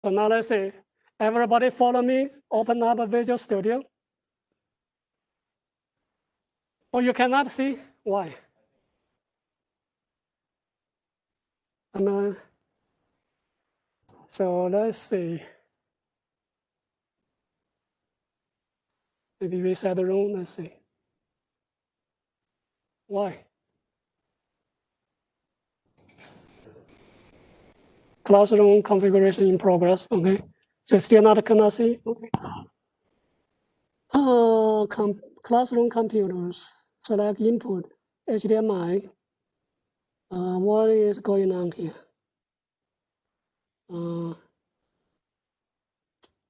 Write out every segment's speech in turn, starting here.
So now let's see. Everybody follow me. Open up a Visual Studio. Oh, you cannot see? Why? So let's see. Maybe reset the room. Let's see. Why? Classroom configuration in progress. Okay. So still not cannot see. Okay. Classroom computers. Select input. HDMI. What is going on here?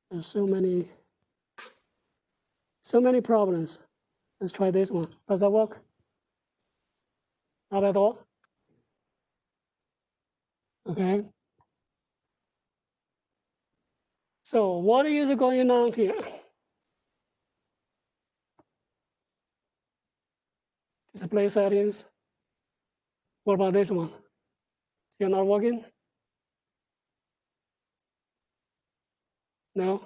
There's so many problems. Let's try this one. Does that work? Not at all. Okay. So what is going on here? Display settings. What about this one? Still not working? No?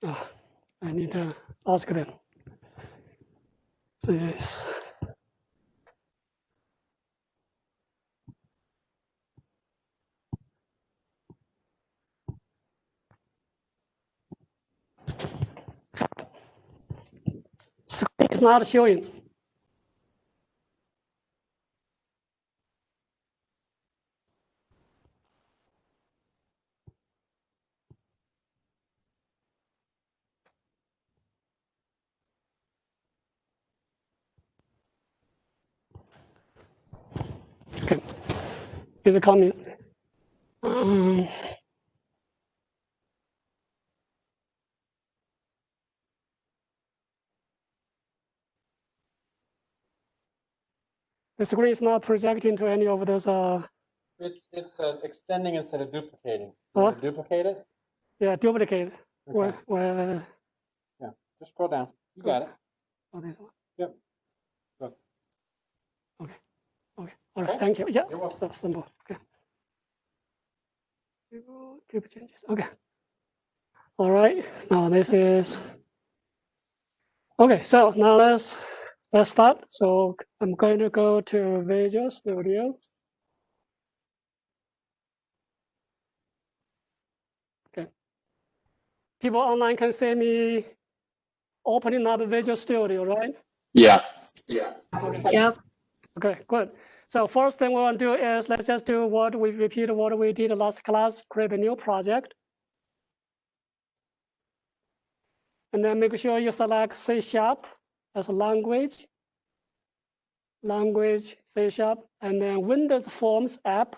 I need to ask them. So yes. Screen is not showing. Okay. Is it coming? The screen is not projecting to any of those. It's extending instead of duplicating. Huh? Duplicate it? Yeah, duplicate. Okay. Where? Yeah, just scroll down. You got it. Oh, this one. Yep. Good. Okay. Okay. All right. Thank you. Yeah. You're welcome. That's simple. Okay. Keep changes. Okay. All right. Now this is. Okay. So now let's start. So I'm going to go to Visual Studio. Okay. People online can see me opening up Visual Studio, right? Yeah. Yeah. Okay. Yep. Okay, good. So first thing we want to do is let's just do repeat what we did last class, create a new project. And then make sure you select C# as a language, C#, and then Windows Forms app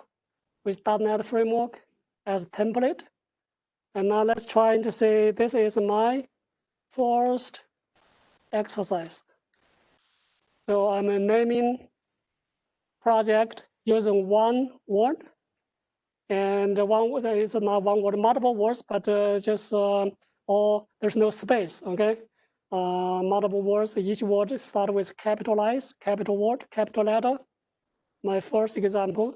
with .NET Framework as template. And now let's try to say this is my first exercise. So I'm naming project using one word. And one word is not one word, multiple words, but just or there's no space, okay? Multiple words, each word start with capitalized, capital word, capital letter. My first example.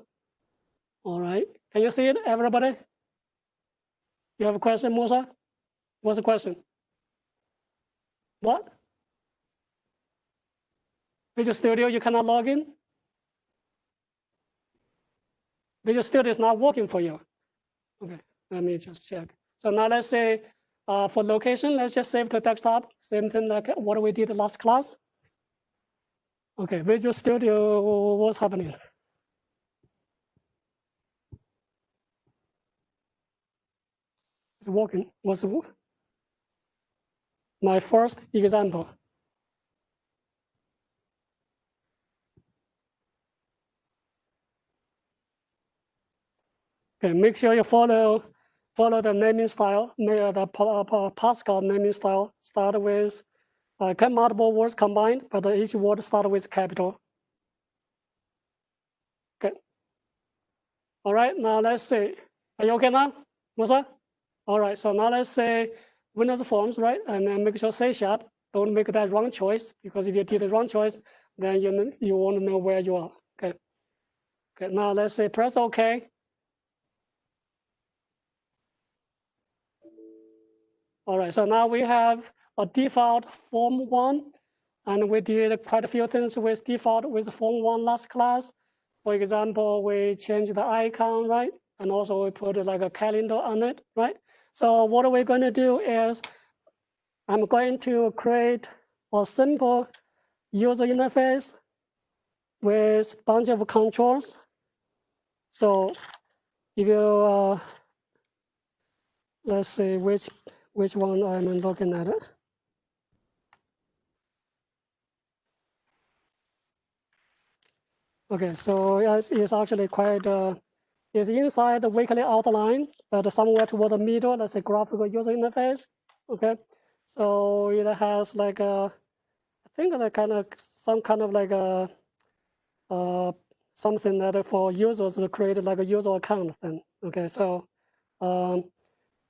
All right, can you see it, everybody? You have a question, Musa? What's the question? What? Visual Studio, you cannot log in? Visual Studio is not working for you. Okay, let me just check. So now let's say for location, let's just save to desktop. Same thing like what we did last class. Okay, Visual Studio, what's happening? It's working. What's my first example? Okay, make sure you follow the naming style, the Pascal naming style. Start with multiple words combined, but each word start with capital. Okay. All right, now let's see. Are you okay now, Musa? All right, so now let's say Windows Forms, right? And then make sure C#. Don't make that wrong choice, because if you did the wrong choice, then you won't know where you are. Okay. Okay, now let's say press OK. All right, so now we have a default form 1, and we did quite a few things with default with form 1 last class. For example, we changed the icon, right? And also we put like a calendar on it, right? So what we're going to do is I'm going to create a simple user interface with a bunch of controls. So if you, let's see which one I'm looking at it. Okay, so it's actually quite, it's inside the weekly outline, but somewhere toward the middle, let's say graphical user interface. Okay, so it has like a, I think like some kind of like a, something that for users to create like a user account thing. Okay, so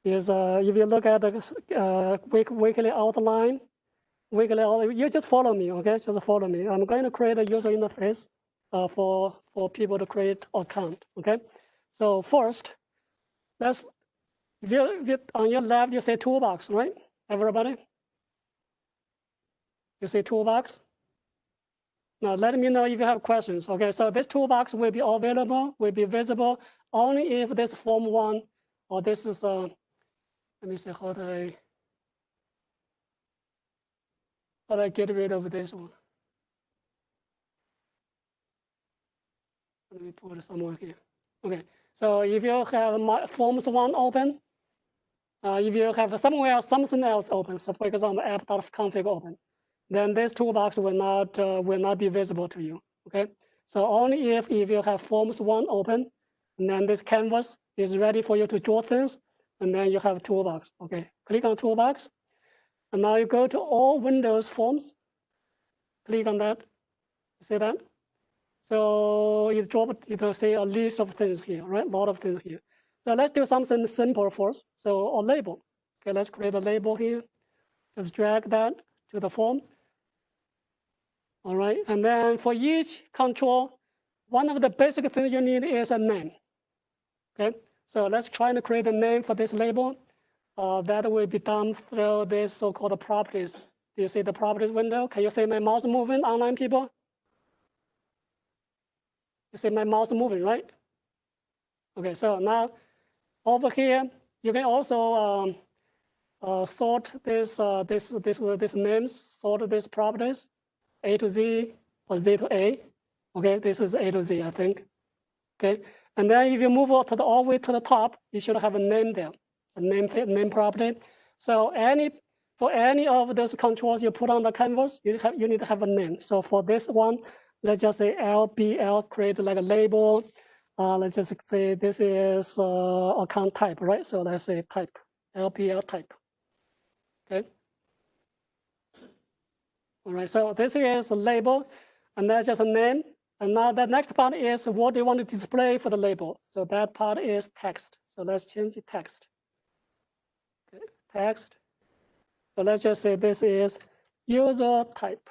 if you look at the weekly outline, you just follow me, okay? Just follow me. I'm going to create a user interface for people to create account, okay? So first, if you on your left, you say toolbox, right? Everybody? You see toolbox? Now let me know if you have questions, okay? So this toolbox will be available, will be visible only if this form 1 or this is, let me see, how do I get rid of this one? Let me put it somewhere here. Okay, so if you have my forms 1 open, if you have somewhere something else open, so for example, app.config open, then this toolbox will not be visible to you. Okay, so only if you have forms 1 open, and then this canvas is ready for you to draw things, and then you have toolbox. Okay, click on toolbox, and now you go to all Windows forms. Click on that. See that? So it dropped, it'll say a list of things here, right? A lot of things here. So let's do something simple first. So a label. Okay, let's create a label here. Just drag that to the form. All right, and then for each control, one of the basic things you need is a name. Okay, so let's try to create a name for this label. That will be done through this so-called properties. Do you see the properties window? Can you see my mouse moving, online people? You see my mouse moving, right? Okay, so now over here, you can also sort this names, sort these properties, A to Z or Z to A. Okay, this is A to Z, I think. Okay, and then if you move all the way to the top, you should have a name there, a name property. So for any of those controls you put on the canvas, you need to have a name. So for this one, let's just say LBL, create like a label. Let's just say this is account type, right? So let's say type, LBL type. Okay. All right, so this is a label, and that's just a name. And now the next part is what do you want to display for the label? So that part is text. So let's change the text. Okay, text. So let's just say this is user type.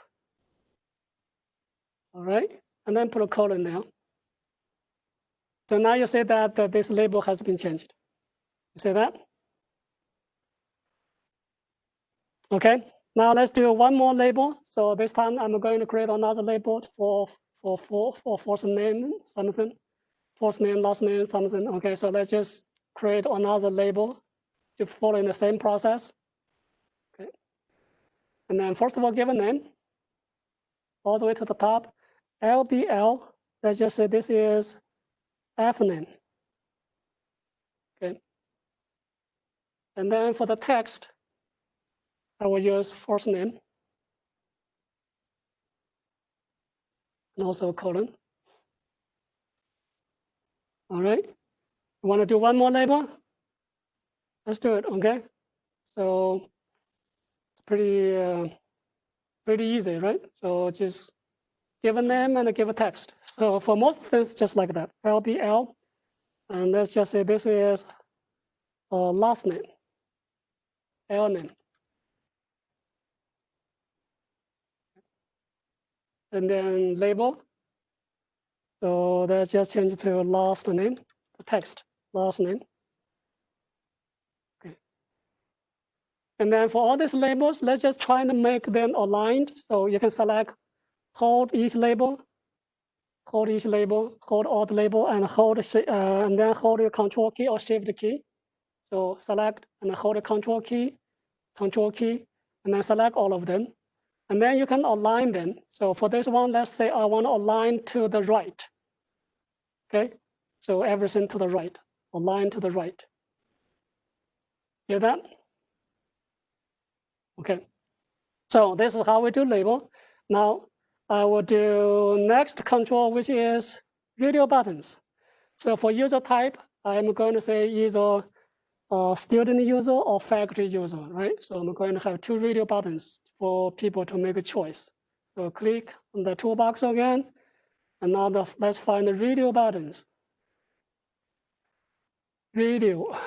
All right, and then put a colon there. So now you see that this label has been changed. You see that? Okay, now let's do one more label. So this time I'm going to create another label for first name, something. First name, last name, something. Okay, so let's just create another label to follow in the same process. Okay, and then first of all, give a name all the way to the top. LBL, let's just say this is F name. Okay, and then for the text, I will use first name and also a colon. All right, you want to do one more label? Let's do it. Okay, so it's pretty easy, right? So just give a name and give a text. So for most things, just like that, LBL, and let's just say this is last name, L name. And then label. So let's just change to last name, the text, last name. Okay. And then for all these labels, let's just try to make them aligned. So you can select, hold each label, hold alt label, and and then hold your control key or shift key. So select and then hold the control key, and then select all of them. And then you can align them. So for this one, let's say I want to align to the right. Okay, so everything to the right, align to the right. Hear that? Okay, so this is how we do label. Now I will do next control, which is radio buttons. So for user type, I'm going to say either student user or faculty user, right? So I'm going to have 2 radio buttons for people to make a choice. So click on the toolbox again, and now let's find the radio buttons. Radio.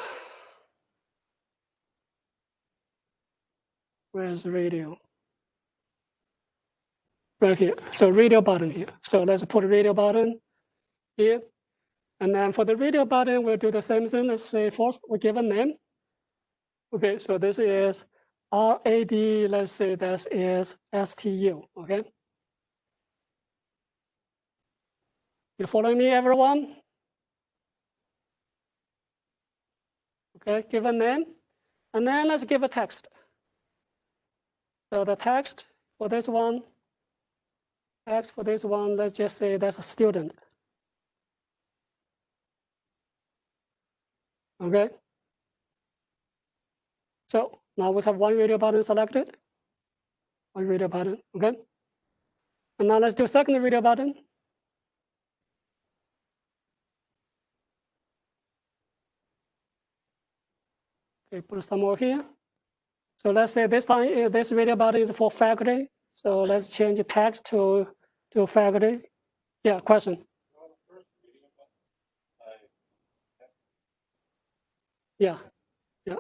Where's the radio? Right here. So radio button here. So let's put a radio button here. And then for the radio button, we'll do the same thing. Let's say first we give a name. Okay, so this is RAD. Let's say this is STU. Okay. You following me, everyone? Okay, give a name. And then let's give a text. So the text for this one, let's just say that's a student. Okay. So now we have 1 radio button selected. 1 radio button, okay? And now let's do second radio button. Okay, put some more here. So let's say this time this radio button is for faculty. So let's change the text to faculty. Yeah, question. Yeah, yeah.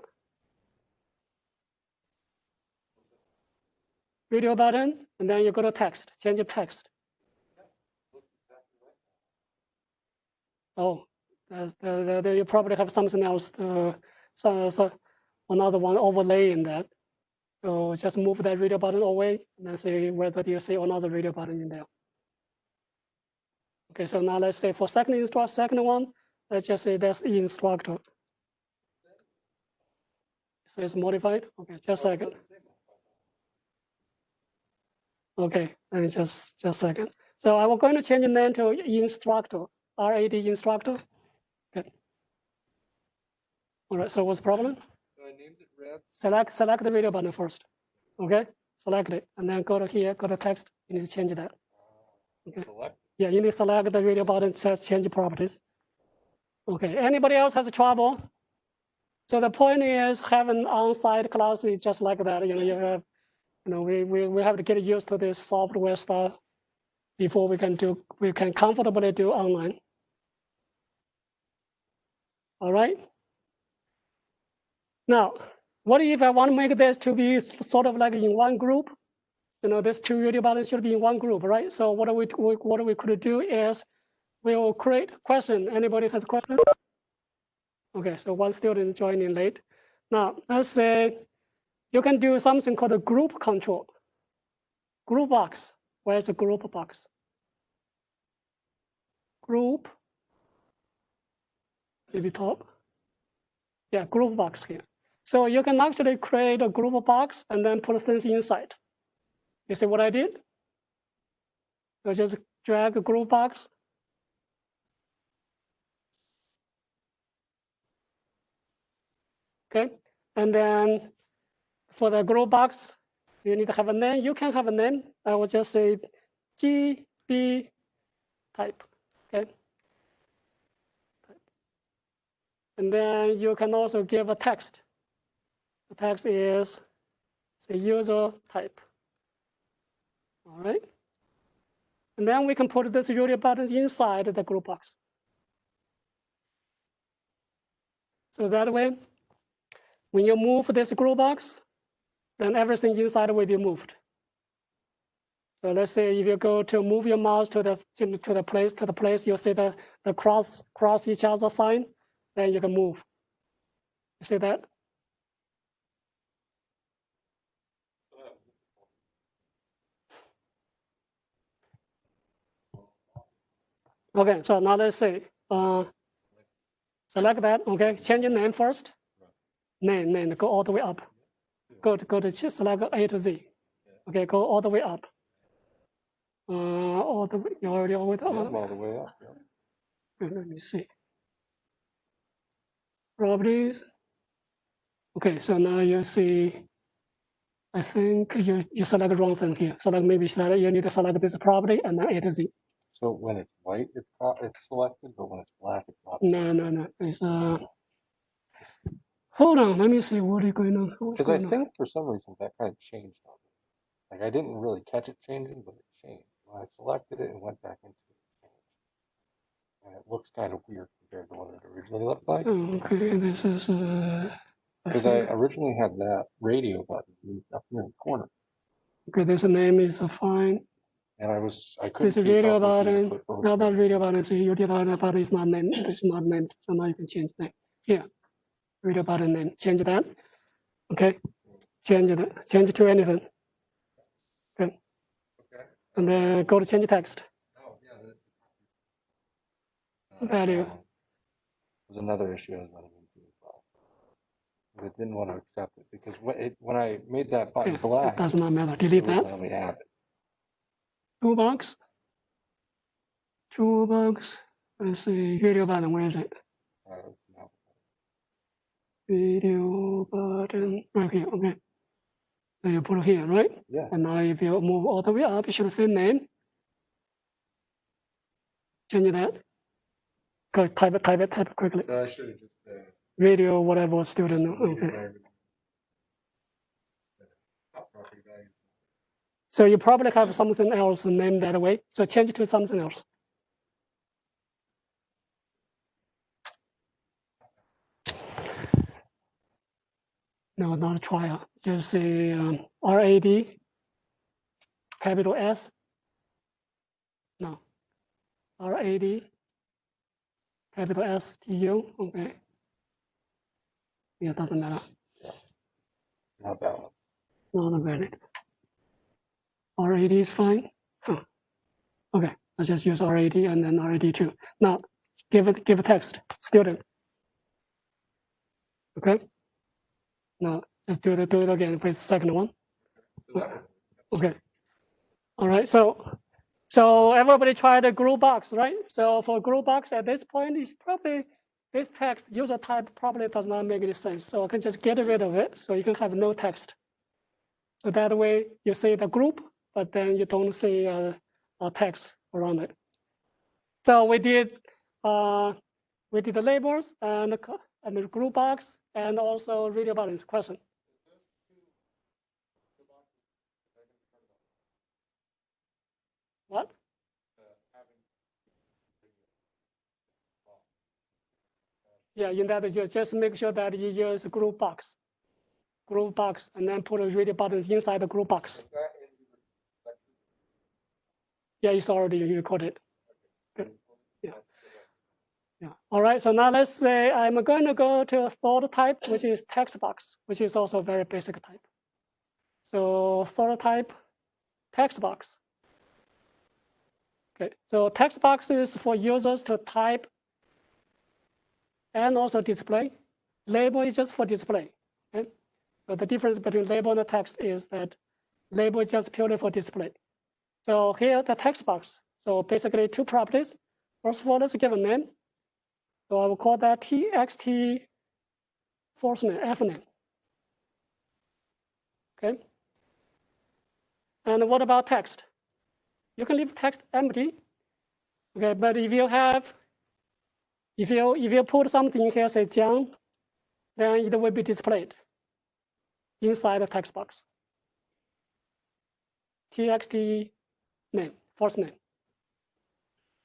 Radio button, and then you go to text, change the text. Oh, you probably have something else, so another one overlaying that. So just move that radio button away, and then see whether you see another radio button in there. Okay, so now let's say for second one, let's just say that's instructor. So it's modified. Okay, just a second. Okay, let me just a second. So I'm going to change the name to instructor, RAD instructor. Okay. All right, so what's the problem? So I named it red. Select the radio button first. Okay, select it, and then go to here, go to text, you need to change that. Okay. Select. Yeah, you need to select the radio button, it says change properties. Okay, anybody else has trouble? So the point is having on-site class is just like that. We have to get used to this software stuff before we can comfortably do online. All right. Now, what if I want to make this to be sort of like in one group? These 2 radio buttons should be in one group, right? So what we could do is we will create question. Anybody has a question? Okay, so 1 student joining late. Now, let's say you can do something called a group control. Group box. Where's the group box? Group. Maybe top. Yeah, group box here. So you can actually create a group box and then put things inside. You see what I did? So just drag a group box. Okay, and then for the group box, you need to have a name. You can have a name. I will just say GB type. Okay. And then you can also give a text. The text is the user type. All right. And then we can put this radio button inside the group box. So that way, when you move this group box, then everything inside will be moved. So let's say if you go to move your mouse to the place, you'll see the cross each other sign, then you can move. You see that? Okay, so now let's say, select that, okay, change the name first. Name, go all the way up. Go to select A to Z. Okay, go all the way up. All the way, you already all the way up. All the way up. Yeah. Let me see. Properties. Okay, so now you see, I think you select the wrong thing here. Select maybe you need to select this property and then A to Z. So when it's white, it's selected, but when it's black, it's not. No. It's hold on, let me see what is going on. Because I think for some reason that kind of changed on me. Like I didn't really catch it changing, but it changed. When I selected it and went back into it, it changed. And it looks kind of weird compared to what it originally looked like. Okay, this is because I originally had that radio button moved up near the corner. Okay, this name is fine. And I couldn't this radio button. Now that radio button, so your data button is not named. It's not named. So now you can change that. Here, radio button name. Change that. Okay, change it. Change it to anything. Okay. Okay. And then go to change text. Oh yeah. Value. There's another issue I was running into as well. I didn't want to accept it because when I made that button black, it does not matter. Delete that. Let me add it. Toolbox. Let's see, video button. Where is it? No. Video button right here. Okay. So you put it here, right? Yeah. And now if you move all the way up, you should say name. Change that. Go type it quickly. No, I should have just radio, whatever student. Okay. So you probably have something else named that way. So change it to something else. No, not trial. Just say RAD, capital S. No. RAD, capital STU. Okay. Yeah, doesn't matter. Yeah. Not that one. Not valid. RAD is fine. Huh. Okay, let's just use RAD and then RAD2. Now, give a text, student. Okay. Now, let's do it again with the second one. Okay. All right. So everybody tried a group box, right? So for group box at this point, it's probably this text user type probably does not make any sense. So I can just get rid of it. So you can have no text. So that way you see the group, but then you don't see a text around it. So we did the labels and the group box and also radio buttons. Question. What? Yeah, in that you just make sure that you use group box, and then put a radio buttons inside the group box. Yeah, it's already recorded. Good. Yeah. Yeah. All right. So now let's say I'm going to go to a third type, which is text box, which is also a very basic type. So third type, text box. Okay. So text box is for users to type and also display. Label is just for display. Okay? So the difference between label and the text is that label is just purely for display. So here the text box. So basically two properties. First of all, let's give a name. So I will call that txt first name, F name. Okay. And what about text? You can leave text empty. Okay, but if you put something here, say Jiang, then it will be displayed inside the text box. txt name, first name.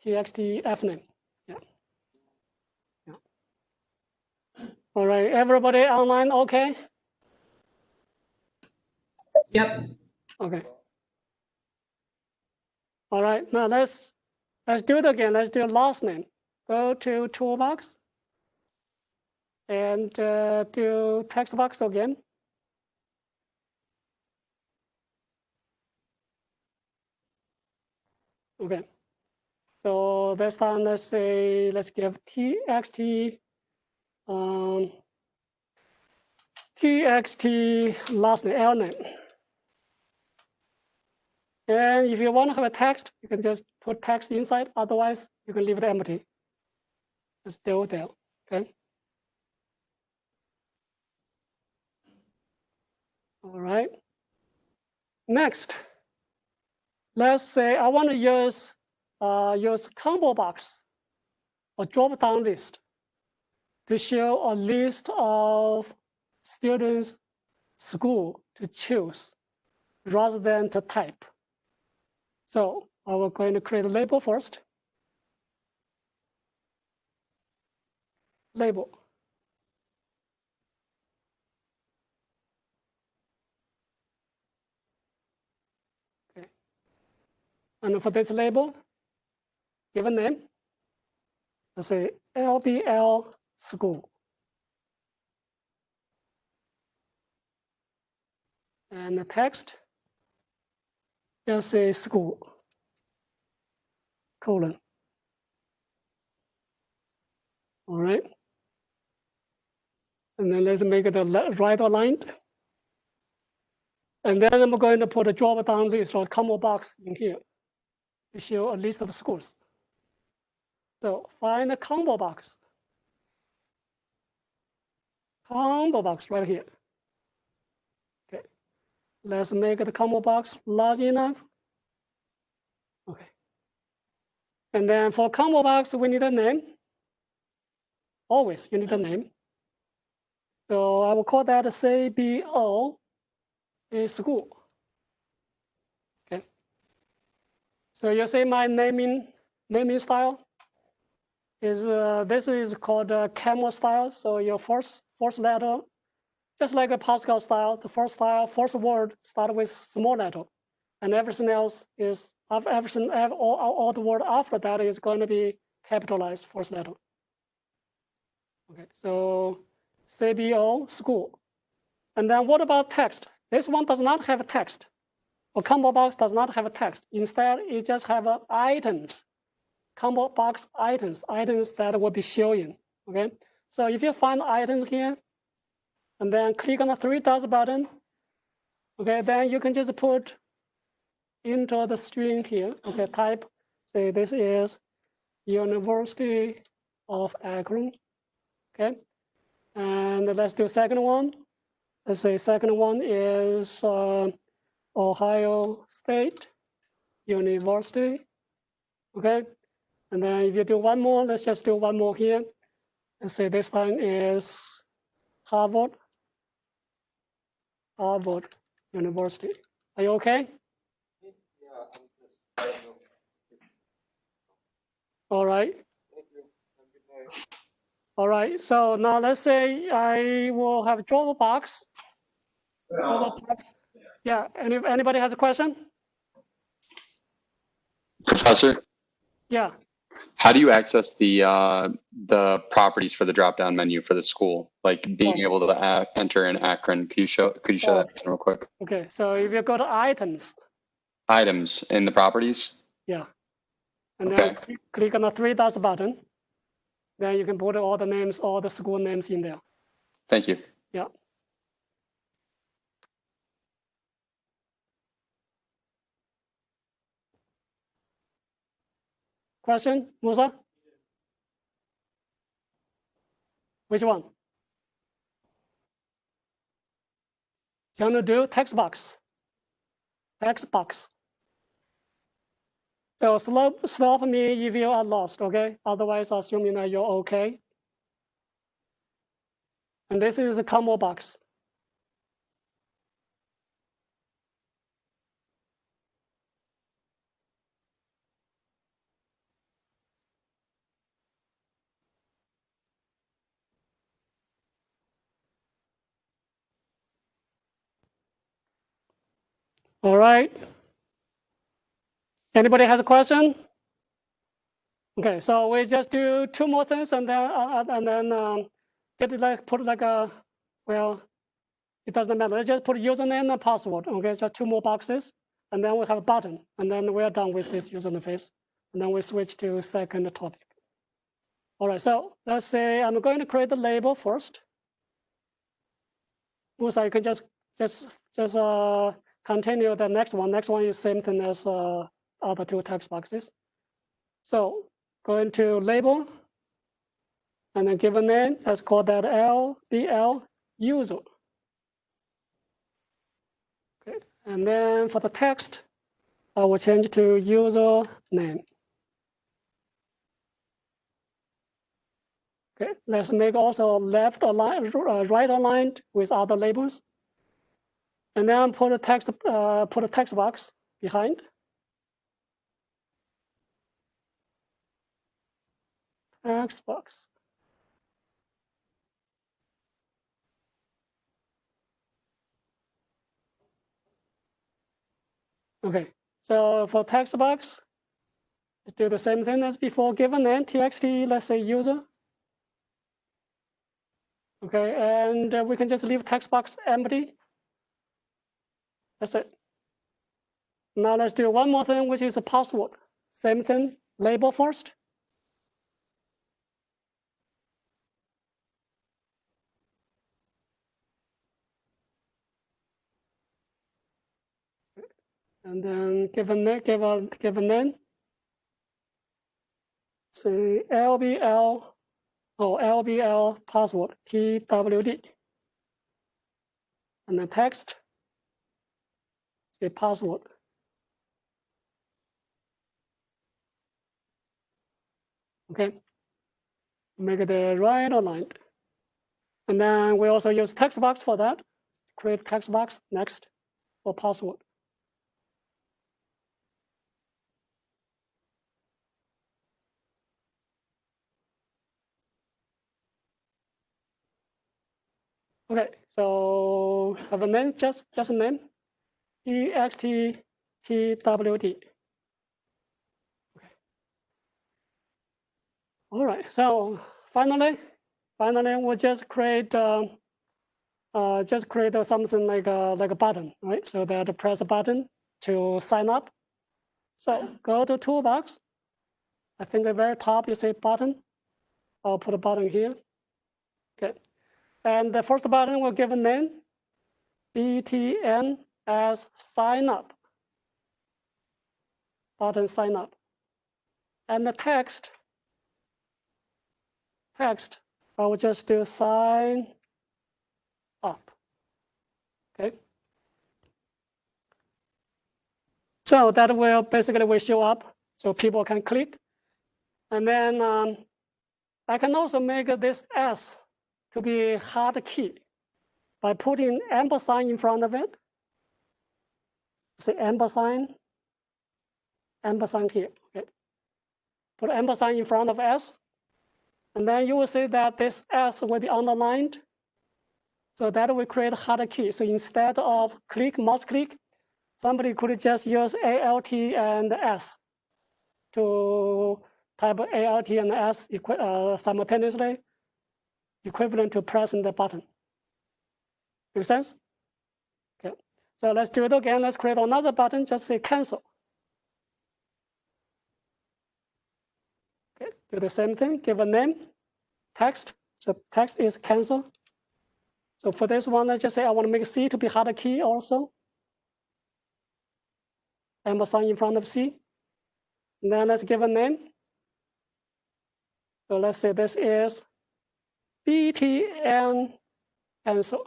txt F name. Yeah. All right, everybody online, okay? Yep. Okay. All right, now let's do it again. Let's do last name. Go to toolbox and do text box again. Okay. So this time, let's give txt txt last name, L name. And if you want to have a text, you can just put text inside. Otherwise, you can leave it empty. It's still there, okay? All right. Next, let's say I want to use combo box or drop-down list to show a list of students' school to choose rather than to type. So I will going to create a label first. Label. Okay. And for this label, give a name. Let's say LBL school. And the text, just say school, colon. All right. And then let's make it a right aligned. And then I'm going to put a drop down list or combo box in here to show a list of schools. So find a combo box. Combo box right here. Okay. Let's make the combo box large enough. Okay. And then for combo box, we need a name. Always, you need a name. So I will call that CBO is school. Okay. So you see my naming style is this is called camel style. So your first letter, just like a Pascal style, the first word start with small letter, and everything else is all the word after that is going to be capitalized first letter. Okay, so CBO school, and then what about text? This one does not have a text. A combo box does not have a text. Instead, it just have items. Combo box items that will be showing. Okay, so if you find items here, and then click on the three dots button, okay, then you can just put into the string here. Okay, type, say this is University of Akron. Okay, and let's do second one. Let's say second one is Ohio State University. Okay, and then if you do one more, let's just do one more here. Let's say this time is Harvard University. Are you okay? Yeah, all right. All right, so now let's say I will have a Dropbox. Yeah, anybody has a question? Professor? Yeah. How do you access the properties for the drop-down menu for the school? Like being able to enter in Akron. Could you show that again real quick? Okay, so if you go to items. Items in the properties? Yeah. And then click on the three dots button. Then you can put all the names, all the school names in there. Thank you. Yeah. Question, Musa? Which one? You want to do text box. Text box. So stop me if you are lost, okay? Otherwise, assuming that you're okay. And this is a combo box. All right. Anybody has a question? Okay, so we just do two more things, and then get it like put like a, well, it doesn't matter. Let's just put username and password. Okay, just two more boxes, and then we have a button, and then we're done with this user interface. And then we switch to second topic. All right, so let's say I'm going to create the label first. Also, you can just continue the next one. Next one is same thing as other two text boxes. So going to label, and then give a name. Let's call that LBL user. Okay, and then for the text, I will change to user name. Okay, let's make also left aligned, right aligned with other labels. And then put a text box behind. Text box. Okay, so for text box, let's do the same thing as before. Give a name, txt, let's say user. Okay, and we can just leave text box empty. That's it. Now let's do one more thing, which is a password. Same thing, label first. And then give a name. Say LBL password, PWD. And then text, say password. Okay, make it right aligned. And then we also use text box for that. Create text box next for password. Okay, so have a name, just a name, txt twd. Okay. All right, so finally we'll just create something like a button, right? So that press a button to sign up. So go to toolbox. I think at the very top you say button. I'll put a button here. Okay. And the first button will give a name, btn as sign up. Button sign up. And the text, I will just do sign up. Okay. So that will basically show up so people can click. And then I can also make this S to be hard key by putting ampersand in front of it. Say ampersand here. Okay. Put ampersand in front of S. And then you will see that this S will be underlined. So that will create a hard key. So instead of mouse click, somebody could just use Alt and S to type Alt and S simultaneously, equivalent to pressing the button. Make sense? Okay. So let's do it again. Let's create another button. Just say cancel. Okay. Do the same thing. Give a name, text. So text is cancel. So for this one, let's just say I want to make C to be hard key also. Ampersand in front of C. And then let's give a name. So let's say this is btn cancel.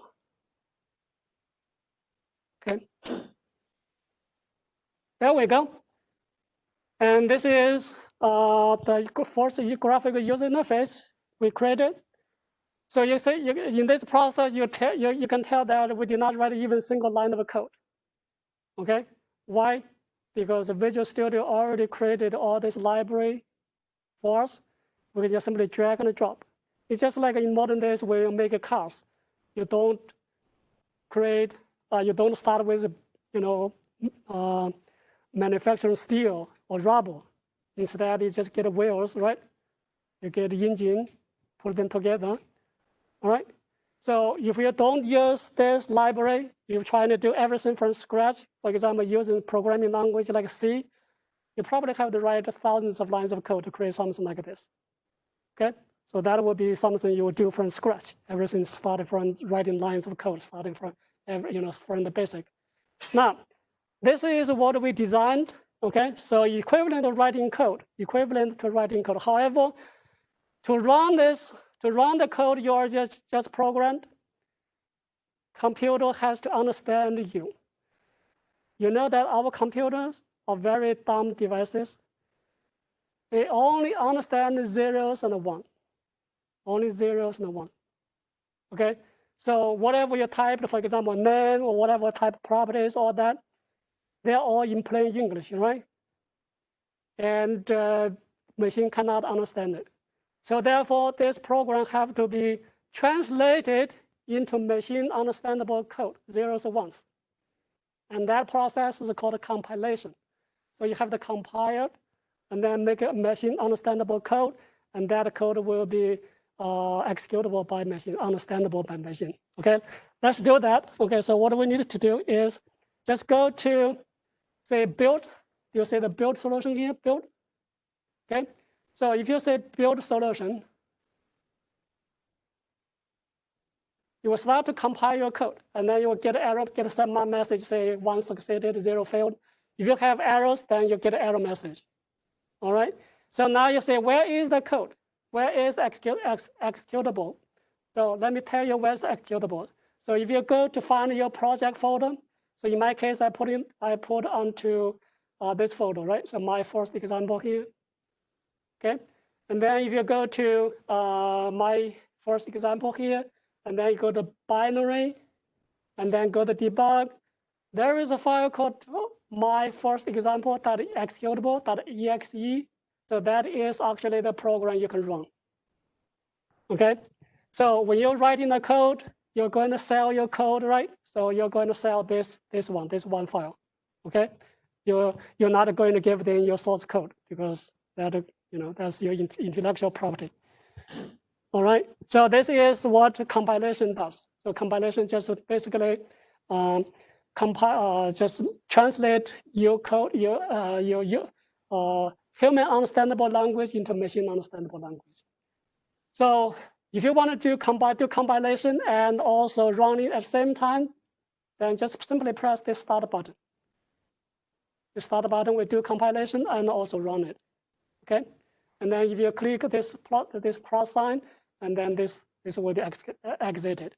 Okay. There we go. And this is the first graphical user interface we created. So you say in this process, you can tell that we did not write even a single line of code. Okay. Why? Because the Visual Studio already created all this library for us. We can just simply drag and drop. It's just like in modern days when you make cars. You don't create, you don't start with, manufacturing steel or rubber. Instead, you just get wheels, right? You get the engine, put them together, all right? So if you don't use this library, you're trying to do everything from scratch, for example, using programming language like C, you probably have to write thousands of lines of code to create something like this. Okay, so that would be something you would do from scratch. Everything started from writing lines of code, starting from from the basic. Now, this is what we designed. Okay, so equivalent to writing code, However, to run the code you are just programmed, computer has to understand you. You know that our computers are very dumb devices. They only understand zeros and one. Only zeros and one. Okay, so whatever you typed, for example, name or whatever type of properties, all that, they're all in plain English, right? And machine cannot understand it. So therefore, this program have to be translated into machine understandable code, zeros and ones. And that process is called compilation. So you have to compile and then make a machine understandable code, and that code will be executable by machine, understandable by machine. Okay, let's do that. Okay, so what we need to do is just go to, say, build. You see the build solution here, build. Okay, so if you say build solution, you will start to compile your code, and then you will get an error, get some message, say 1 succeeded, 0 failed. If you have errors, then you get an error message. All right, so now you say, where is the code? Where is the executable? So let me tell you where's the executable. So if you go to find your project folder, so in my case, I put onto this folder, right? So my first example here. Okay, and then if you go to my first example here, and then you go to binary, and then go to debug, there is a file called my first example.executable.exe. So that is actually the program you can run. Okay, so when you're writing the code, you're going to sell your code, right? So you're going to sell this one file. Okay, you're not going to give them your source code because that's your intellectual property. All right, so this is what compilation does. So compilation just basically just translate your code, your human understandable language into machine understandable language. So if you want to do compilation and also run it at the same time, then just simply press this start button. The start button will do compilation and also run it. Okay, and then if you click this plus sign, and then this will be exited.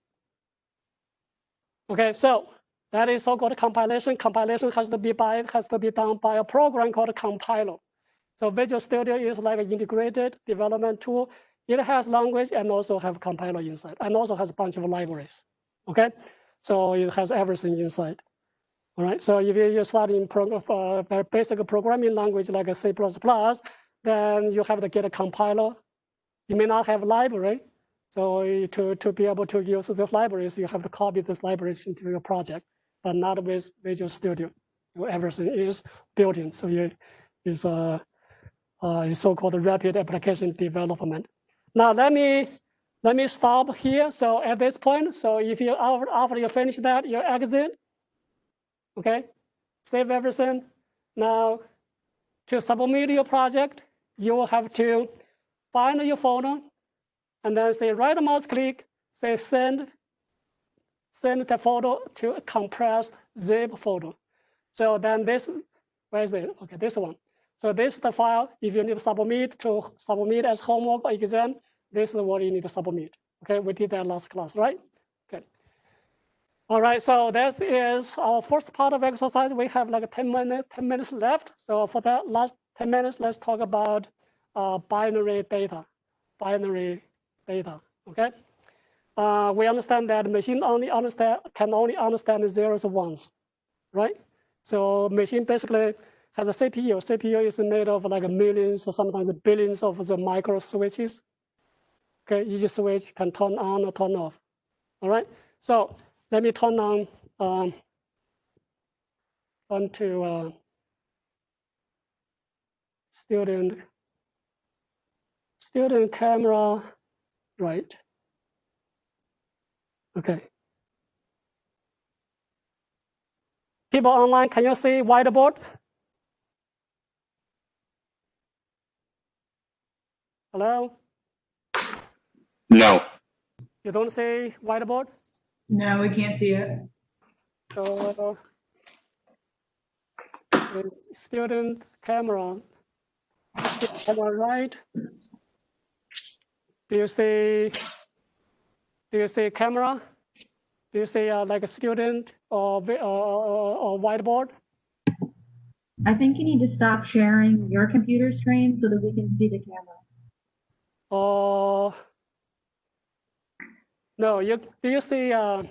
Okay, so that is so-called compilation. Compilation has to be done by a program called a compiler. So Visual Studio is like an integrated development tool. It has language and also have compiler inside, and also has a bunch of libraries. Okay, so it has everything inside. All right, so if you're starting very basic programming language like a C++, then you have to get a compiler. You may not have a library, so to be able to use those libraries, you have to copy those libraries into your project, but not with Visual Studio. So everything is built in. So it's so-called rapid application development. Now let me stop here. So at this point, so if you after you finish that, you exit. Okay, save everything. Now to submit your project, you will have to find your folder, and then say right mouse click, say send the folder to a compressed zip folder. So then this, where is it? Okay, this one. So this is the file. If you need to submit as homework or exam, this is what you need to submit. Okay, we did that last class, right? Okay. All right, so this is our first part of exercise. We have like 10 minutes left. So for that last 10 minutes, let's talk about binary data. Okay? We understand that machine can only understand the zeros and ones, right? So machine basically has a CPU. CPU is made of like millions or sometimes billions of the micro switches. Okay, each switch can turn on or turn off. All right, so let me turn on onto student camera, right? Okay. People online, can you see whiteboard? Hello? No. You don't see whiteboard? No, we can't see it. So it's student camera. Camera right. Do you see camera? Do you see like a student or whiteboard? I think you need to stop sharing your computer screen so that we can see the camera. Or no, do you see oh,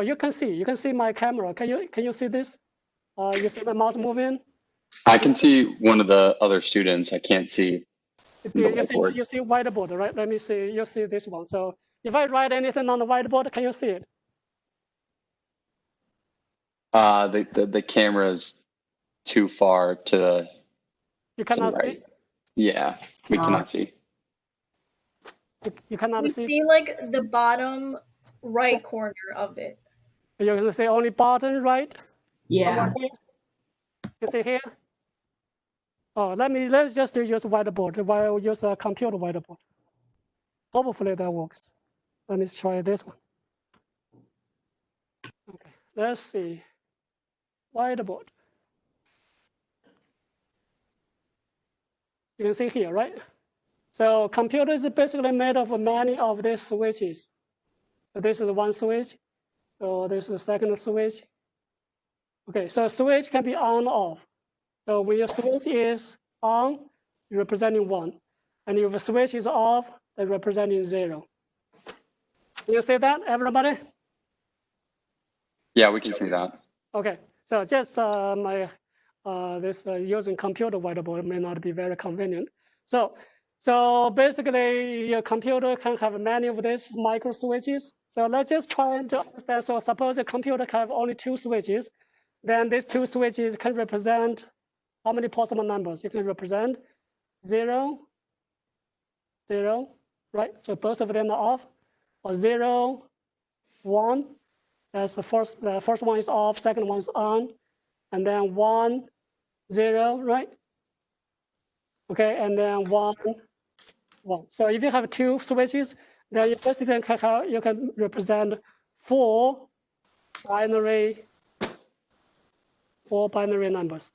you can see my camera. Can you see this? You see my mouse moving? I can see one of the other students. I can't see Do the whiteboard. you see whiteboard, right? Let me see. You see this one. So if I write anything on the whiteboard, can you see it? The camera's too far to the You cannot right. see. Yeah, we cannot see. You cannot We see. see like the bottom right corner of it. You can see only bottom right. Yeah. You see here. Oh, let's just use whiteboard. While use a computer whiteboard. Hopefully that works. Let me try this one. Okay, let's see. Whiteboard. You can see here, right? So computer is basically made of many of these switches. So this is one switch. So this is the second switch. Okay, so switch can be on or off. So when your switch is on, you're representing 1. And if the switch is off, they're representing 0. Can you see that, everybody? Yeah, we can see that. Okay, so just using computer whiteboard may not be very convenient. So basically, your computer can have many of these micro switches. So let's just try to understand. So suppose the computer can have only 2 switches, then these 2 switches can represent how many possible numbers? You can represent 0, 0, right? So both of them are off, or 0, 1. That's the first one is off, second one is on, and then 1, 0, right? Okay, and then 1, 1. So if you have 2 switches, then you basically you can represent 4 binary numbers.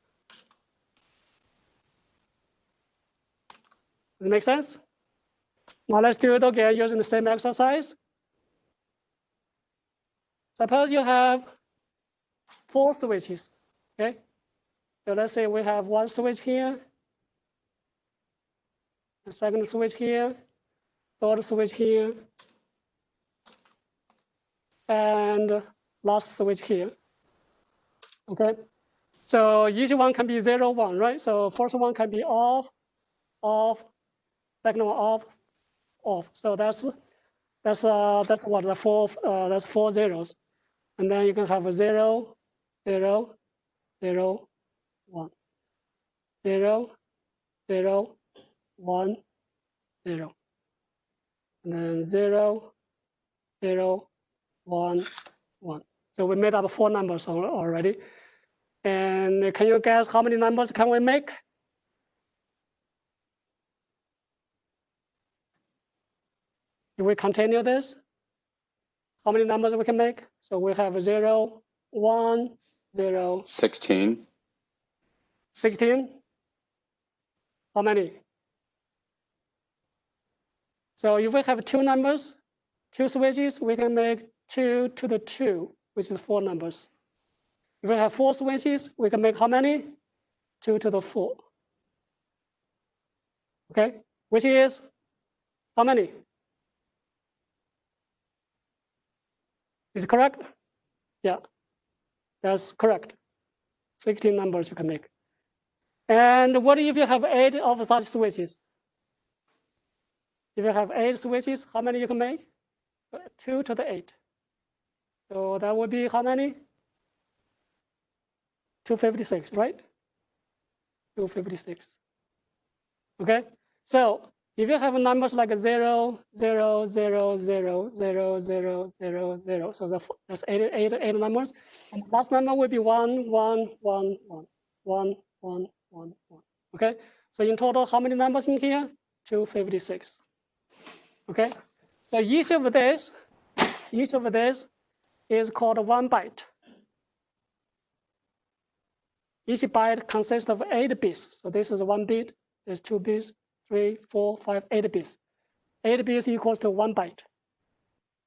Does it make sense? Now let's do it again using the same exercise. Suppose you have 4 switches, okay? So let's say we have one switch here, a second switch here, third switch here, and last switch here, okay? So each one can be 0, 1, right? So first one can be off, off, second one off, off. So that's what that's 4 zeros, and then you can have a 0, 0, 0, 1, 0, 0, 1, 0, and then 0, 0, 1, 1. So we made up 4 numbers already. And can you guess how many numbers can we make? If we continue this, how many numbers we can make? So we have 0, 1, 0. 16. 16? How many? So if we have 2 numbers, 2 switches, we can make 2 to the 2, which is 4 numbers. If we have 4 switches, we can make how many? 2 to the 4. Okay, which is how many? Is it correct? Yeah, that's correct. 16 numbers you can make. And what if you have 8 of such switches? If you have 8 switches, how many you can make? 2 to the 8. So that would be how many? 256, right? 256. Okay, so if you have numbers like 0, 0, 0, 0, 0, 0, 0, 0, so that's 8 numbers. And the last number will be 1, 1, 1, 1, 1, 1, 1, 1. Okay, so in total, how many numbers in here? 256. Okay, so each of this is called 1 byte. Each byte consists of 8 bits. So this is 1 bit, there's 2 bits, 3, 4, 5, 8 bits. 8 bits equals to 1 byte.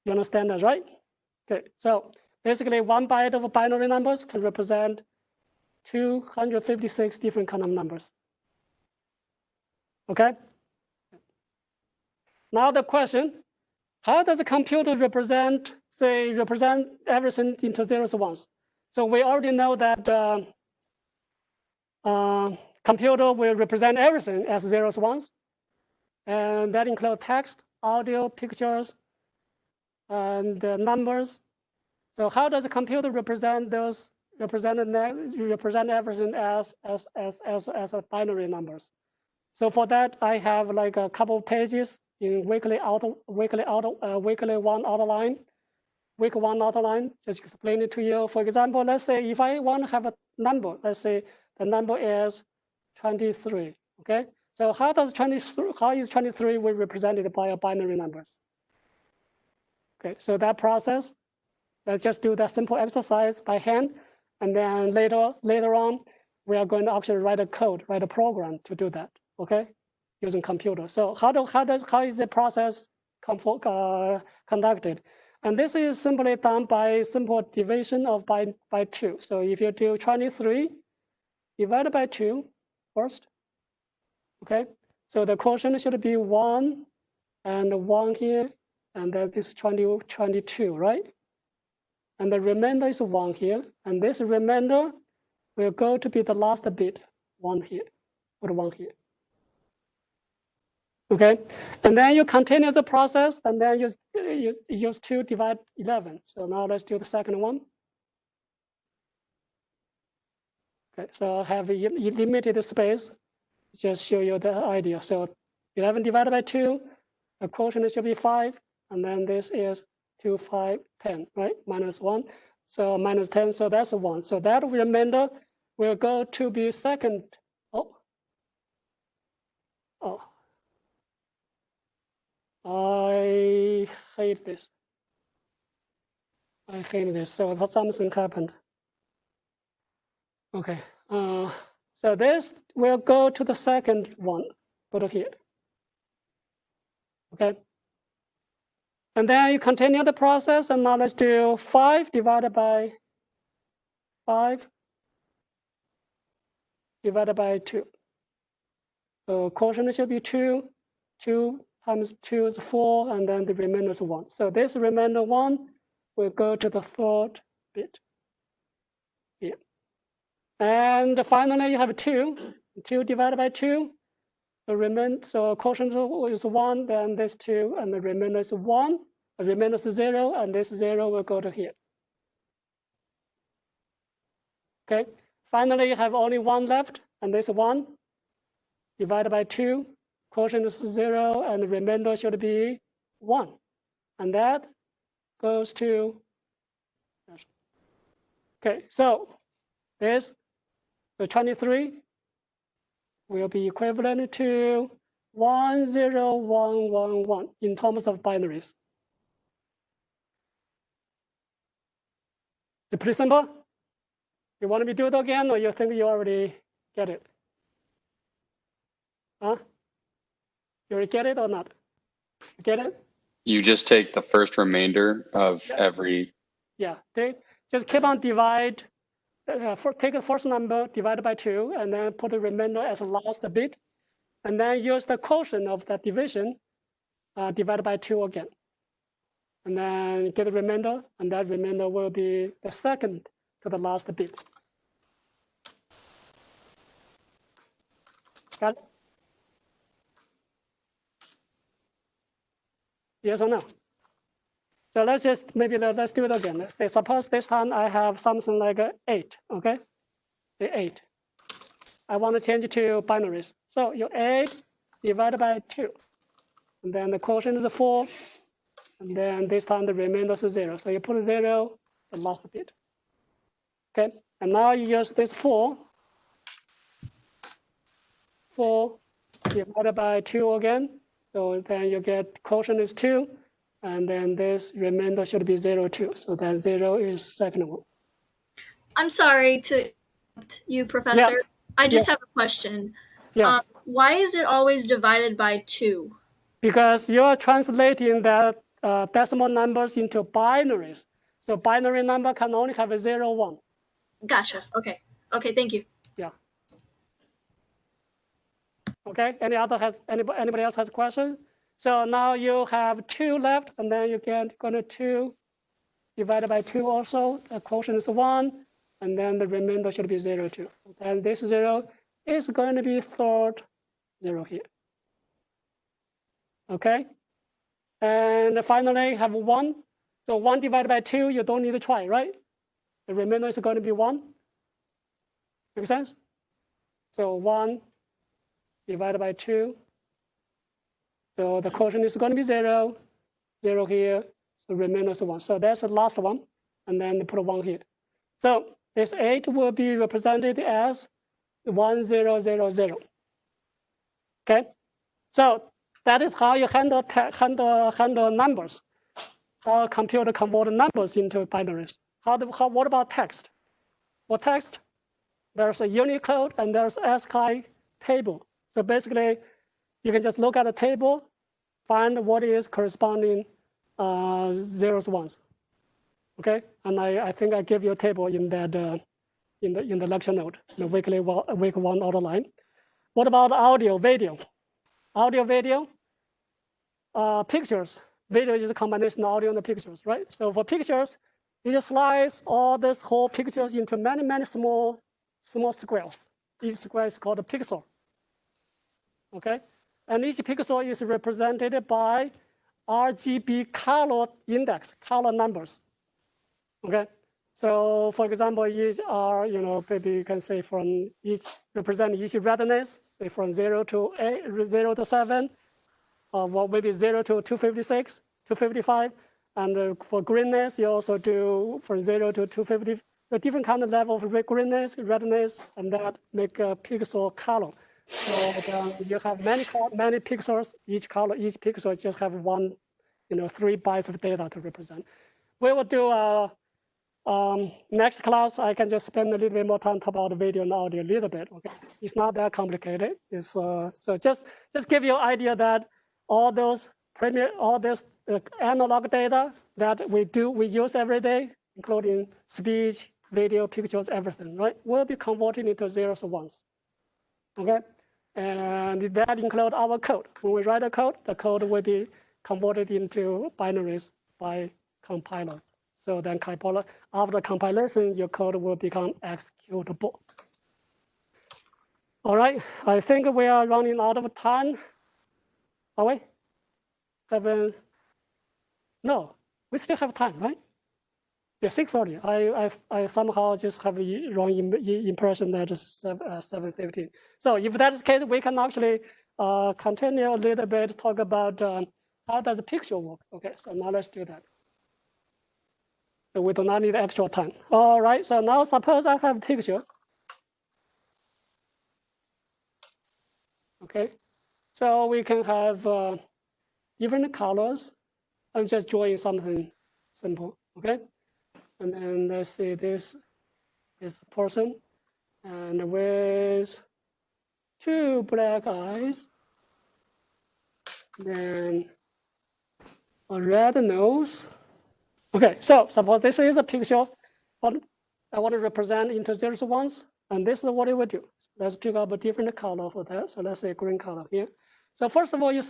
You understand that, right? Okay, so basically 1 byte of binary numbers can represent 256 different kind of numbers. Okay? Now the question, how does a computer represent everything into zeros and ones? So we already know that computer will represent everything as zeros and ones. And that includes text, audio, pictures, and numbers. So how does a computer represent those, represent everything as binary numbers? So for that, I have like a couple of pages in week one outline, just explain it to you. For example, let's say if I want to have a number, let's say the number is 23, okay? So how is 23 will represented by a binary numbers? Okay, so that process, let's just do that simple exercise by hand, and then later on, we are going to actually write a program to do that, okay, using computer. So how is the process conducted? And this is simply done by simple division of by 2. So if you do 23 divided by 2 first, okay, so the quotient should be 1 and 1 here, and then this is 22, right? And the remainder is 1 here, and this remainder will go to be the last bit, 1 here, put 1 here. Okay, and then you continue the process, and then use 2 divide 11. So now let's do the second one. Okay, so I have a limited space, just show you the idea. So 11 divided by 2, the quotient should be 5, and then this is 2, 5, 10, right? Minus 1, so minus 10, so that's 1. So that remainder will go to be second. I hate this. So something happened. Okay, so this will go to the second one, put it here. Okay. And then you continue the process, and now let's do 5 divided by 5 divided by 2. So quotient should be 2. 2 times 2 is 4, and then the remainder is 1. So this remainder 1 will go to the third bit here. And finally, you have 2. 2 divided by 2. So quotient is 1, then this 2, and the remainder is 1. The remainder is 0, and this 0 will go to here. Okay. Finally, you have only 1 left, and this 1 divided by 2. Quotient is 0, and the remainder should be 1. And that goes to, okay, so the 23 will be equivalent to 10111 in terms of binaries. It's pretty simple. You want me to do it again, or you think you already get it? Huh? You already get it or not? Get it? You just take the first remainder of every. Yeah, just keep on divide. Take the first number divided by 2, and then put the remainder as the last bit, and then use the quotient of that division divided by 2 again. And then get the remainder, and that remainder will be the second to the last bit. Got it? Yes or no? So let's do it again. Let's say, suppose this time I have something like 8, okay? The 8. I want to change it to binaries. So your 8 divided by 2. And then the quotient is 4. And then this time the remainder is 0. So you put 0, the last bit. Okay, and now you use this 4 divided by 2 again. So then you get quotient is 2. And then this remainder should be 0, 2. So then 0 is second one. I'm sorry to interrupt you, Professor. I just have a question. Yeah. Why is it always divided by 2? Because you're translating that decimal numbers into binaries. So binary number can only have a 0, 1. Gotcha. Okay. Okay, thank you. Yeah. Okay, anybody else has questions? So now you have 2 left, and then you get going to 2 divided by 2 also. The quotient is 1, and then the remainder should be 0, 2. So then this 0 is going to be third 0 here. Okay, and finally have 1. So 1 divided by 2, you don't need to try, right? The remainder is going to be 1. Make sense? So 1 divided by 2. So the quotient is going to be 0, 0 here. So remainder is 1. So that's the last one. And then put a 1 here. So this 8 will be represented as 1, 0, 0, 0. Okay? So that is how you handle numbers. How a computer convert numbers into binaries. What about text? For text, there's a Unicode and there's ASCII table. So basically, you can just look at the table, find what is corresponding zeros, ones. Okay, and I think I gave you a table in that in the lecture note, the week 1 outline. What about audio, video? Audio, video, pictures. Video is a combination of audio and the pictures, right? So for pictures, you just slice all this whole pictures into many, many small squares. Each square is called a pixel. Okay, and each pixel is represented by RGB color index, color numbers. Okay, so for example, each are, maybe you can say from each represent each redness, say from 0 to 8, 0 to 7, or maybe 0 to 256, 255. And for greenness, you also do from 0 to 250. So different kind of level of greenness, redness, and that make a pixel color. So you have many pixels. Each pixel just have 1, 3 bytes of data to represent. We will do next class. I can just spend a little bit more time talk about the video and audio a little bit. Okay, it's not that complicated. It's, so just give you an idea that all this analog data that we use every day, including speech, video, pictures, everything, right, will be converted into zeros and ones. Okay, and that includes our code. When we write a code, the code will be converted into binaries by compilers. So then after compilation, your code will become executable. All right, I think we are running out of time. Are we? No, we still have time, right? Yeah, 6:40. I somehow just have a wrong impression that it's 7:15. So if that's the case, we can actually continue a little bit, talk about how does the picture work. Okay, so now let's do that. So we do not need extra time. All right, so now suppose I have a picture. Okay, so we can have different colors. I'm just drawing something simple, okay? And then let's see, this is a person, and with 2 black eyes, then a red nose. Okay, so suppose this is a picture what I want to represent into zeros and ones, and this is what it would do. Let's pick up a different color for that. So let's say green color here. So first of all, you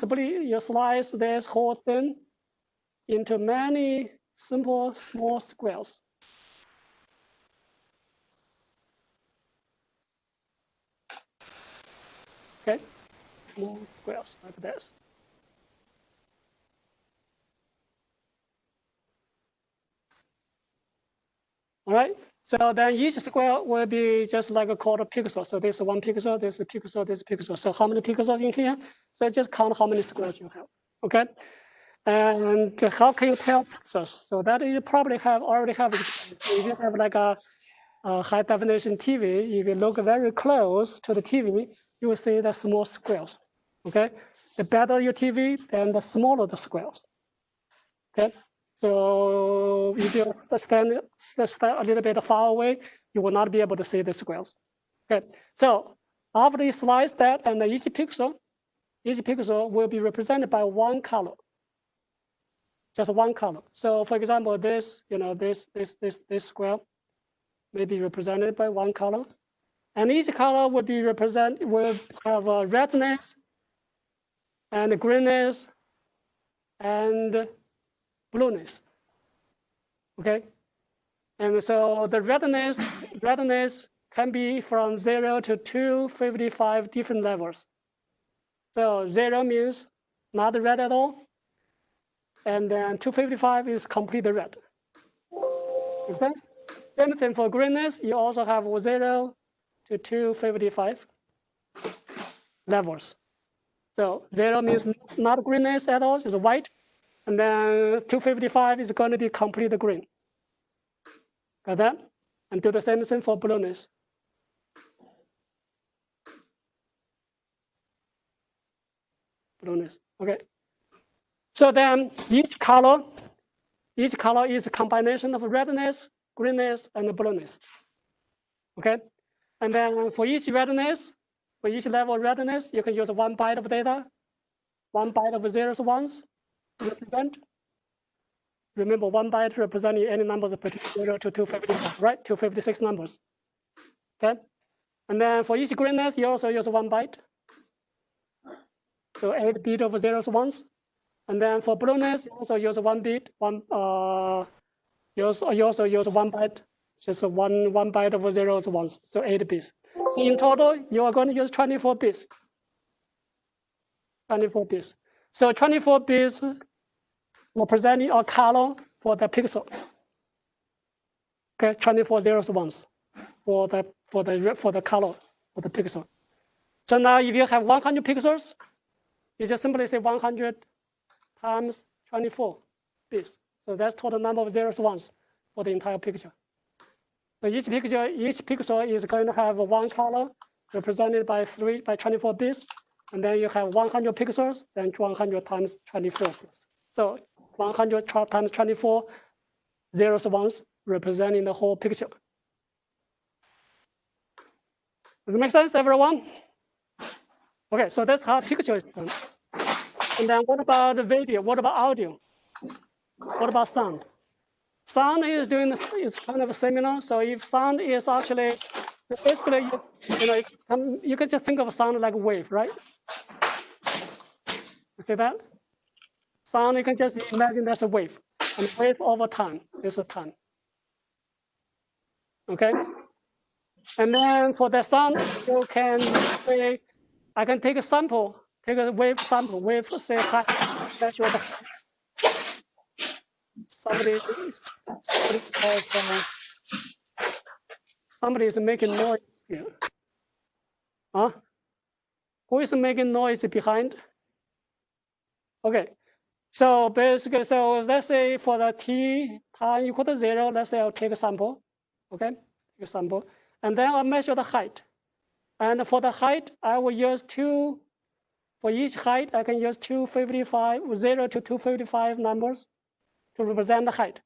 slice this whole thing into many simple small squares. Okay, small squares like this. All right, so then each square will be just like a called a pixel. So there's 1 pixel, there's a pixel, there's a pixel. So how many pixels in here? So just count how many squares you have, okay? And how can you tell pixels? So that you probably already have experience. So if you have like a high definition TV, if you look very close to the TV, you will see the small squares. Okay, the better your TV, then the smaller the squares. Okay, so if you stand a little bit far away, you will not be able to see the squares. Okay, so after you slice that, and each pixel will be represented by one color, just one color. So for example, this square may be represented by one color, and each color will have a redness and greenness and blueness. Okay, and so the redness can be from 0 to 255 different levels. So 0 means not red at all, and then 255 is completely red. Make sense? Same thing for greenness. You also have 0 to 255 levels. So 0 means not greenness at all, it's white, and then 255 is going to be completely green. Got that? And do the same thing for blueness. Blueness. Okay. So then each color is a combination of redness, greenness, and blueness. Okay. And then for each redness, for each level of redness, you can use 1 byte of data, 1 byte of zeros, ones to represent. Remember, 1 byte representing any numbers between 0 to 255, right? 256 numbers. Okay. And then for each greenness, you also use 1 byte. So 8 bit of zeros, ones. And then for blueness, you also use 1 bit. You also use 1 byte, just one byte of zeros, ones. So 8 bits. So in total, you are going to use 24 bits. 24 bits. So 24 bits representing a color for the pixel. Okay, 24 zeros, ones for the color for the pixel. So now if you have 100 pixels, you just simply say 100 times 24 bits. So that's total number of zeros, ones for the entire picture. So each pixel is going to have one color represented by 24 bits, and then you have 100 pixels, then 100 times 24 bits. So 100 times 24 zeros, ones representing the whole picture. Does it make sense, everyone? Okay, so that's how picture is done. And then what about the video? What about audio? What about sound? Sound is kind of similar. So if sound is actually, basically, you can just think of sound like a wave, right? You see that? Sound, you can just imagine there's a wave. And wave over time is a time. Okay? And then for the sound, you can say, I can take a sample, take a wave sample, wave, say, hi, measure the somebody is making noise here. Huh? Who is making noise behind? Okay. So basically, so let's say for the t time equal to 0, let's say I'll take a sample. Okay, take a sample. And then I'll measure the height. And for the height, I will use for each height, I can use 255, 0 to 255 numbers to represent the height.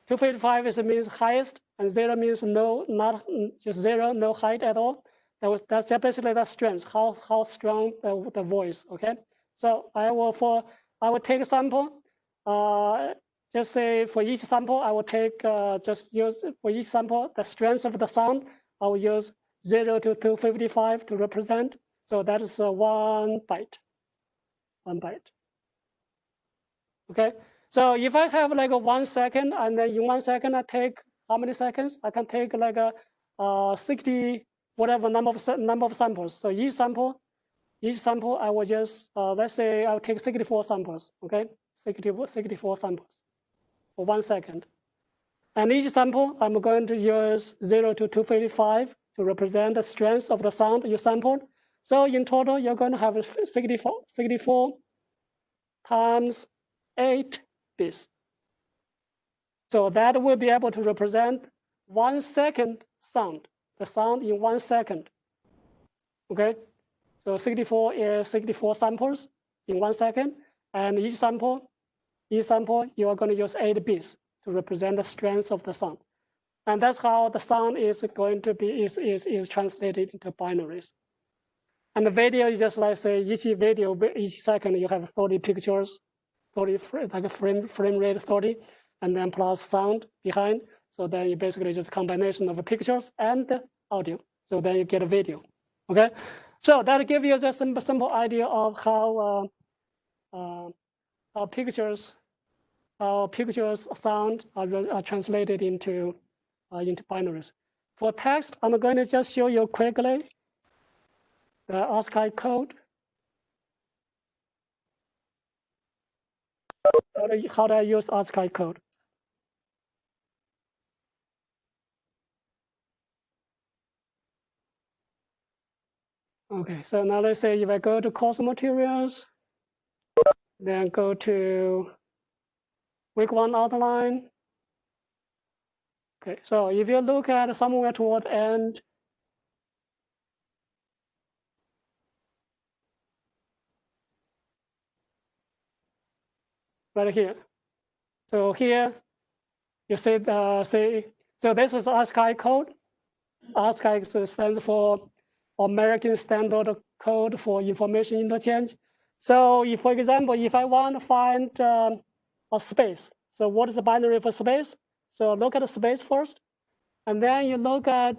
255 means highest, and 0 means no, not just 0, no height at all. That's just basically the strength, how strong the voice. Okay, so I will take a sample. Just say for each sample, I will take just use for each sample the strength of the sound. I will use 0 to 255 to represent. So that is 1 byte. 1 byte. Okay. So if I have like a 1 second, and then in 1 second I take how many seconds? I can take like a 60 whatever number of samples. So each sample I will just let's say I'll take 64 samples. Okay, 64 samples for 1 second. And each sample I'm going to use 0 to 255 to represent the strength of the sound you sampled. So in total you're going to have 64 times 8 bits. So that will be able to represent 1 second sound, the sound in 1 second. Okay, So 64 is 64 samples in 1 second. And each sample, you are going to use 8 bits to represent the strength of the sound. And that's how the sound is going to be is translated into binaries. And the video is just like say each video, each second you have 30 pictures, 30 like a frame rate 30, and then plus sound behind. So then you basically just a combination of the pictures and the audio. So then you get a video. Okay, so that gives you just a simple idea of how pictures sound are translated into binaries. For text, I'm going to just show you quickly the ASCII code. How do I use ASCII code? Okay, so now let's say if I go to course materials, then go to week 1 outline. Okay, so if you look at somewhere toward the end, right here. So here you see so this is ASCII code. ASCII stands for American Standard Code for Information Interchange. So if, for example, if I want to find a space, so what is the binary for space? So look at the space first, and then you look at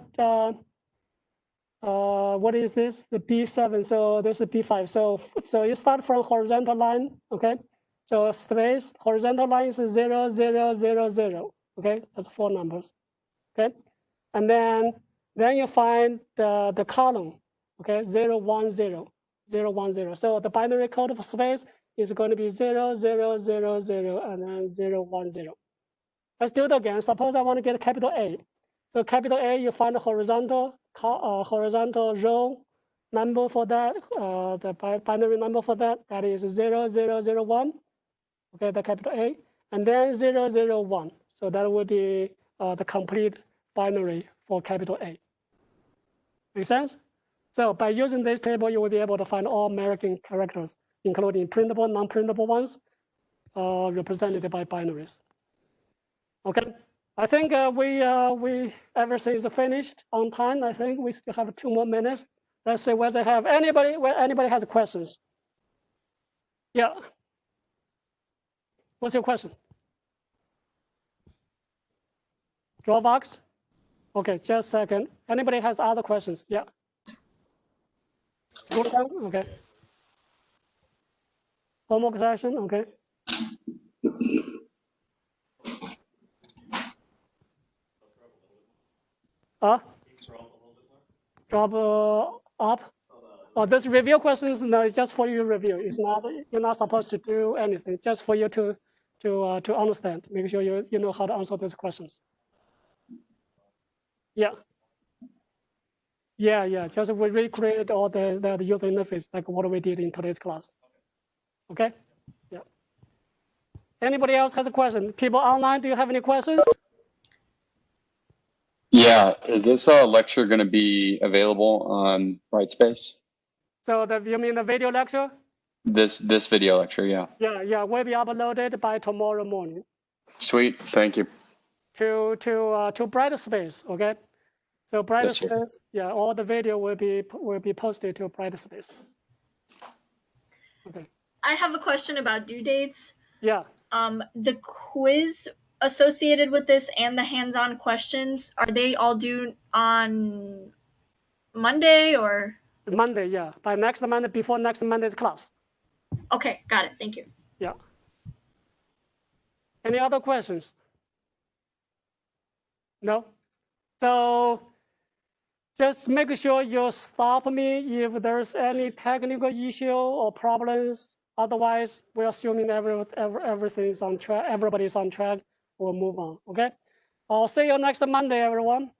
what is this? The B7. So there's a B5. So you start from horizontal line, okay? So space horizontal line is 0, 0, 0, 0. Okay, that's 4 numbers. Okay, and then you find the column. Okay, 0, 1, 0, 0, 1, 0. So the binary code for space is going to be 0, 0, 0, 0, and then 0, 1, 0. Let's do it again. Suppose I want to get a capital A. So capital A, you find the horizontal row number for that, the binary number for that. That is 0, 0, 0, 1. Okay, the capital A, and then 0, 0, 1. So that would be the complete binary for capital A. Make sense? So by using this table, you will be able to find all American characters, including printable, non-printable ones, represented by binaries. Okay, I think everything is finished on time. I think we still have 2 more minutes. Let's see whether anybody has questions. Yeah. What's your question? Dropbox? Okay, just a second. Anybody has other questions? Yeah. Scroll down, okay. Homework session, okay. Drop up. Oh, this review questions, no, it's just for you to review. It's not, you're not supposed to do anything, just for you to understand. Make sure you know how to answer those questions. Yeah. Yeah, just we recreate all the user interface like what we did in today's class. Okay? Yeah. Anybody else has a question? People online, do you have any questions? Yeah, is this lecture going to be available on Brightspace? So you mean the video lecture? This video lecture, yeah. Yeah, will be uploaded by tomorrow morning. Sweet, thank you. To Brightspace, okay? So Brightspace, yeah, all the video will be posted to Brightspace. Okay. I have a question about due dates. Yeah. The quiz associated with this and the hands-on questions, are they all due on Monday or? Monday, yeah. By next Monday, before next Monday's class. Okay, got it. Thank you. Yeah. Any other questions? No? So just make sure you stop me if there's any technical issue or problems. Otherwise, we're assuming everything's on track, everybody's on track. We'll move on, okay? I'll see you next Monday, everyone.